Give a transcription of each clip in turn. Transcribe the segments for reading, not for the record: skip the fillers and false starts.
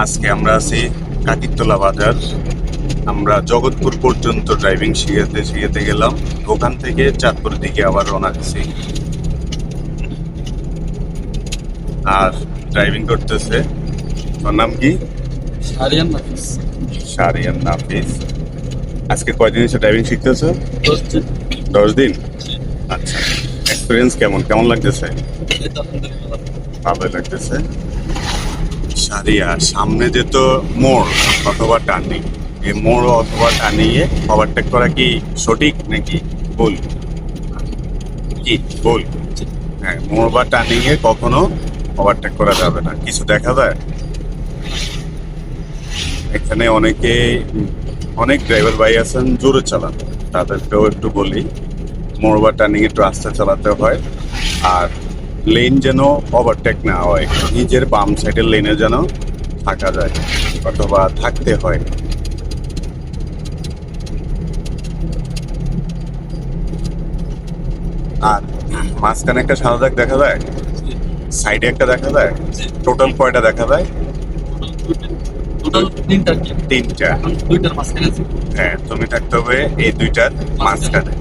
আজকে আমরা আছি কাকিরতলা বাজার। আমরা জগৎপুর পর্যন্ত ড্রাইভিং শিখাতে শিখাতে গেলাম, ওখান থেকে চাঁদপুর দিকে আবার রওনা দিছি। আর ড্রাইভিং করতেছে, ওর নাম কি? শাহরিয়ান নাফিস। শাহরিয়ান নাফিস। আজকে কয়দিন এসে ড্রাইভিং শিখতেছো? 10 দিন। 10 দিন। আচ্ছা, এক্সপিরিয়েন্স কেমন কেমন লাগতেছে? এই তো আলহামদুলিল্লাহ। ভালো লাগতেছে। সারিয়া সামনে যেত মোড় অথবা টার্নিং, এই মোড় অথবা টার্নিংয়ে ওভারটেক করা কি সঠিক নাকি ভুল? কি ভুল? হ্যাঁ, মোড় বা টার্নিংয়ে কখনো ওভারটেক করা যাবে না। কিছু দেখা যায় এখানে অনেক ড্রাইভার ভাই আছেন জোরে চালান, তাদেরকেও একটু বলি মোড় বা টার্নিং একটু আস্তে চালাতে হয়। আর লেন যেন ওভারটেক না হয়, নিজের বাম সাইডের লেনে যেন থাকা যায় অথবা থাকতে হয়। আর মাঝখানে একটা সাদা দাগ দেখা যায়, সাইডে একটা দেখা যায়। টোটাল কয়টা দেখা যায়? টোটাল 3টা কি? 3টা। এখন 2টার মাঝখানে আছে। হ্যাঁ, তুমি থাকতে হবে এই 2টার মাঝখানে।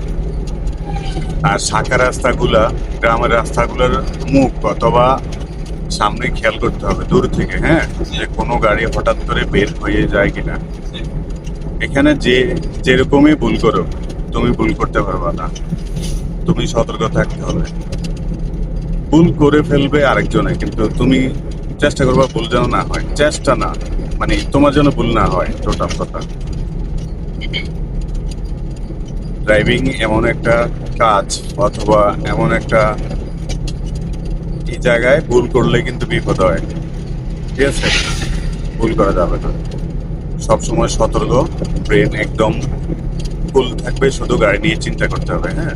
আর শাখা রাস্তাগুলা, গ্রামের রাস্তাগুলোর মুখ অথবা সামনে খেয়াল করতে হবে দূর থেকে, হ্যাঁ, যে কোনো গাড়ি হঠাৎ করে বের হয়ে যায় কিনা। এখানে যেরকমই ভুল করো, তুমি ভুল করতে পারবা না, তুমি সতর্ক থাকতে হবে। ভুল করে ফেলবে আরেকজনে, কিন্তু তুমি চেষ্টা করবা ভুল যেন না হয়। চেষ্টা না, মানে তোমার যেন ভুল না হয়, টোটাল কথা। ড্রাইভিং এমন একটা কাজ অথবা এমন একটা এই জায়গায় ভুল করলে কিন্তু বিপদ হয়, ঠিক আছে? ভুল করা যাবে না, সবসময় সতর্ক, ব্রেন একদম ফুল থাকবে, শুধু গাড়ি নিয়ে চিন্তা করতে হবে। হ্যাঁ,